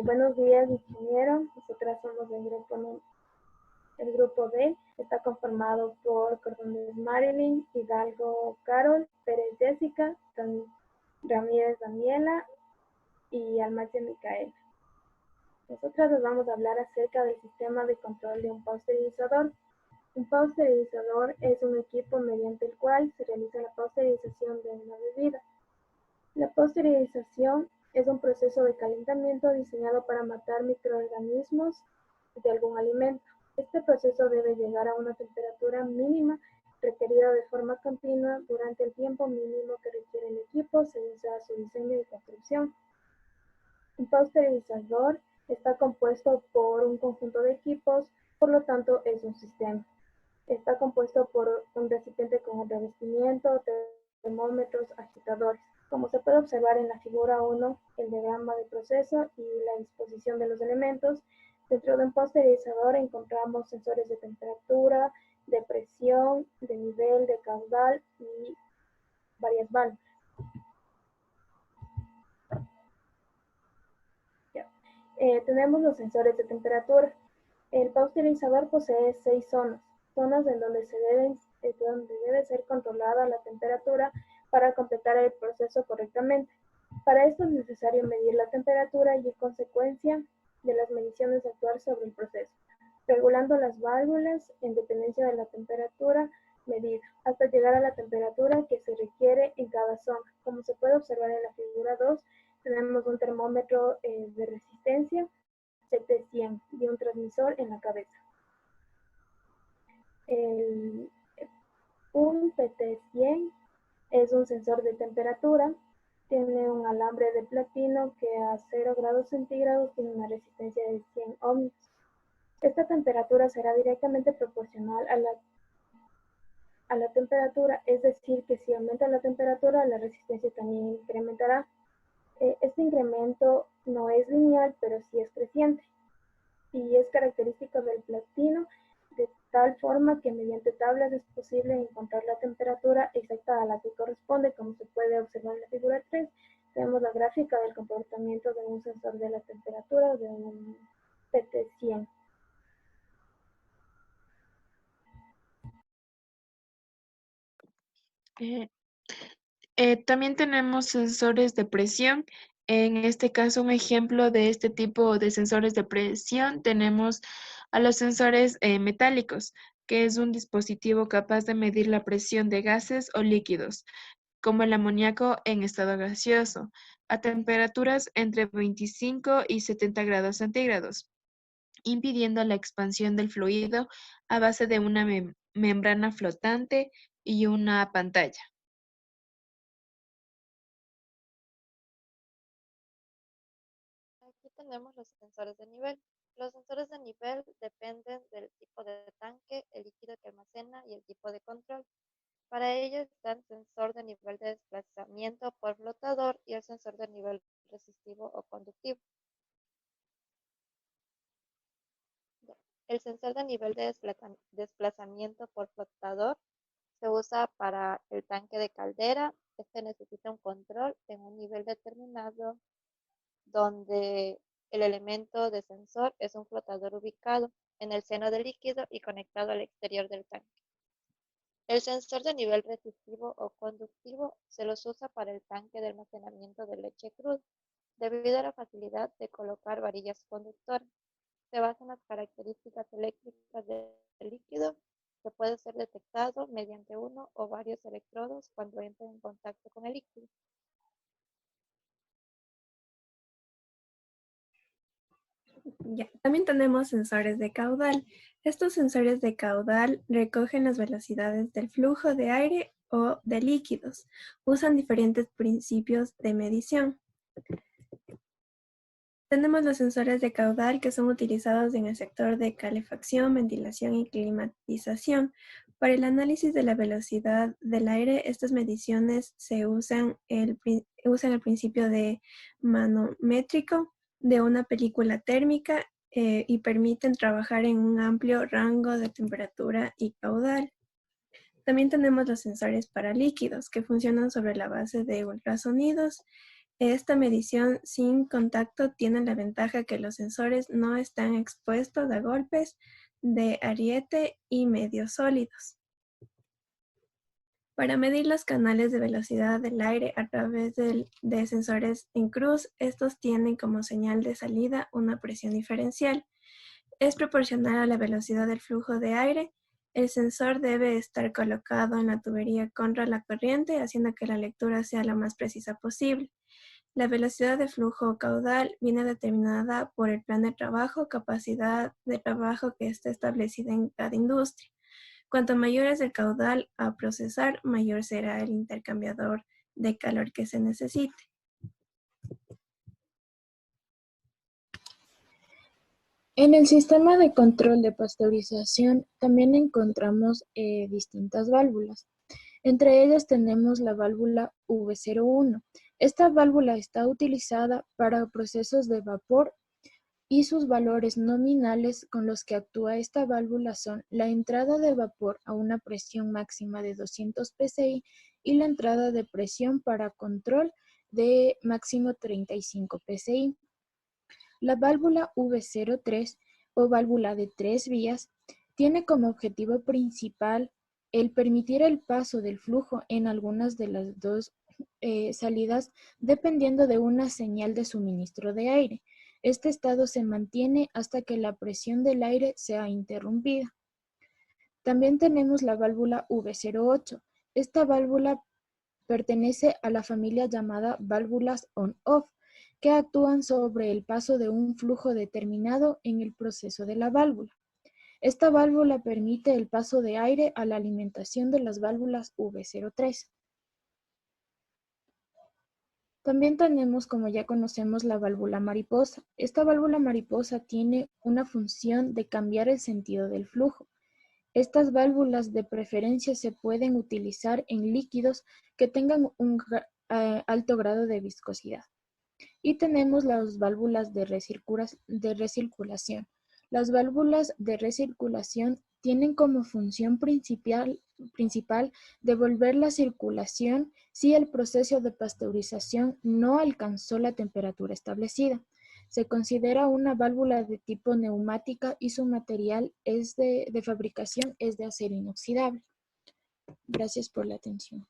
Buenos días, ingeniero. Nosotras somos el grupo D. Está conformado por Cordóñez Marilyn, Hidalgo Carol, Pérez Jessica, Ramírez Daniela y Almacia Micaela. Nosotras les vamos a hablar acerca del sistema de control de un pasteurizador. Un pasteurizador es un equipo mediante el cual se realiza la pasteurización de una bebida. La pasteurización es un proceso de calentamiento diseñado para matar microorganismos de algún alimento. Este proceso debe llegar a una temperatura mínima requerida de forma continua durante el tiempo mínimo que requiere el equipo según sea su diseño y construcción. Un pasteurizador está compuesto por un conjunto de equipos, por lo tanto es un sistema. Está compuesto por un recipiente con un revestimiento, termómetros, agitadores. Como se puede observar en la figura 1, el diagrama de proceso y la disposición de los elementos, dentro de un pasteurizador encontramos sensores de temperatura, de presión, de nivel, de caudal y varias válvulas. Tenemos los sensores de temperatura. El pasteurizador posee 6 zonas en donde debe ser controlada la temperatura para completar el proceso correctamente. Para esto es necesario medir la temperatura y en consecuencia de las mediciones actuar sobre el proceso, regulando las válvulas en dependencia de la temperatura medida, hasta llegar a la temperatura que se requiere en cada zona. Como se puede observar en la figura 2, tenemos un termómetro de resistencia CT100 y un transmisor en la cabeza. Un PT100 es un sensor de temperatura, tiene un alambre de platino que a 0 grados centígrados tiene una resistencia de 100 ohms. Esta temperatura será directamente proporcional a la temperatura, es decir, que si aumenta la temperatura, la resistencia también incrementará. Este incremento no es lineal, pero sí es creciente y es característico del platino, de tal forma que mediante tablas es posible encontrar la temperatura exacta a la que corresponde. Como se puede observar en la figura 3, tenemos la gráfica del comportamiento de un sensor de la temperatura de un PT100. También tenemos sensores de presión. En este caso, un ejemplo de este tipo de sensores de presión tenemos a los sensores metálicos, que es un dispositivo capaz de medir la presión de gases o líquidos, como el amoníaco en estado gaseoso, a temperaturas entre 25 y 70 grados centígrados, impidiendo la expansión del fluido a base de una membrana flotante y una pantalla. Aquí tenemos los sensores de nivel. Los sensores de nivel dependen del tipo de tanque, el líquido que almacena y el tipo de control. Para ello está el sensor de nivel de desplazamiento por flotador y el sensor de nivel resistivo o conductivo. El sensor de nivel de desplazamiento por flotador se usa para el tanque de caldera. Este necesita un control en un nivel determinado donde el elemento de sensor es un flotador ubicado en el seno del líquido y conectado al exterior del tanque. El sensor de nivel resistivo o conductivo se los usa para el tanque de almacenamiento de leche cruda, debido a la facilidad de colocar varillas conductoras. Se basa en las características eléctricas del líquido que puede ser detectado mediante uno o varios electrodos cuando entra en contacto con el líquido. También tenemos sensores de caudal. Estos sensores de caudal recogen las velocidades del flujo de aire o de líquidos. Usan diferentes principios de medición. Tenemos los sensores de caudal que son utilizados en el sector de calefacción, ventilación y climatización. Para el análisis de la velocidad del aire, estas mediciones se usan el principio de manométrico de una película térmica y permiten trabajar en un amplio rango de temperatura y caudal. También tenemos los sensores para líquidos que funcionan sobre la base de ultrasonidos Esta medición sin contacto tiene la ventaja que los sensores no están expuestos a golpes de ariete y medios sólidos. Para medir los canales de velocidad del aire a través de sensores en cruz, estos tienen como señal de salida una presión diferencial. Es proporcional a la velocidad del flujo de aire. El sensor debe estar colocado en la tubería contra la corriente, haciendo que la lectura sea lo más precisa posible. La velocidad de flujo caudal viene determinada por el plan de trabajo, capacidad de trabajo que está establecida en cada industria. Cuanto mayor es el caudal a procesar, mayor será el intercambiador de calor que se necesite. En el sistema de control de pasteurización también encontramos distintas válvulas. Entre ellas tenemos la válvula V01. Esta válvula está utilizada para procesos de vapor y sus valores nominales con los que actúa esta válvula son la entrada de vapor a una presión máxima de 200 psi y la entrada de presión para control de máximo 35 psi. La válvula V03 o válvula de 3 vías tiene como objetivo principal el permitir el paso del flujo en algunas de las dos salidas dependiendo de una señal de suministro de aire. Este estado se mantiene hasta que la presión del aire sea interrumpida. También tenemos la válvula V08. Esta válvula pertenece a la familia llamada válvulas on-off, que actúan sobre el paso de un flujo determinado en el proceso de la válvula. Esta válvula permite el paso de aire a la alimentación de las válvulas V03. También tenemos, como ya conocemos, la válvula mariposa. Esta válvula mariposa tiene una función de cambiar el sentido del flujo. Estas válvulas de preferencia se pueden utilizar en líquidos que tengan un alto grado de viscosidad. Y tenemos las válvulas de recirculación. Las válvulas de recirculación tienen como función principal devolver la circulación si el proceso de pasteurización no alcanzó la temperatura establecida. Se considera una válvula de tipo neumática y su material de fabricación es de acero inoxidable. Gracias por la atención.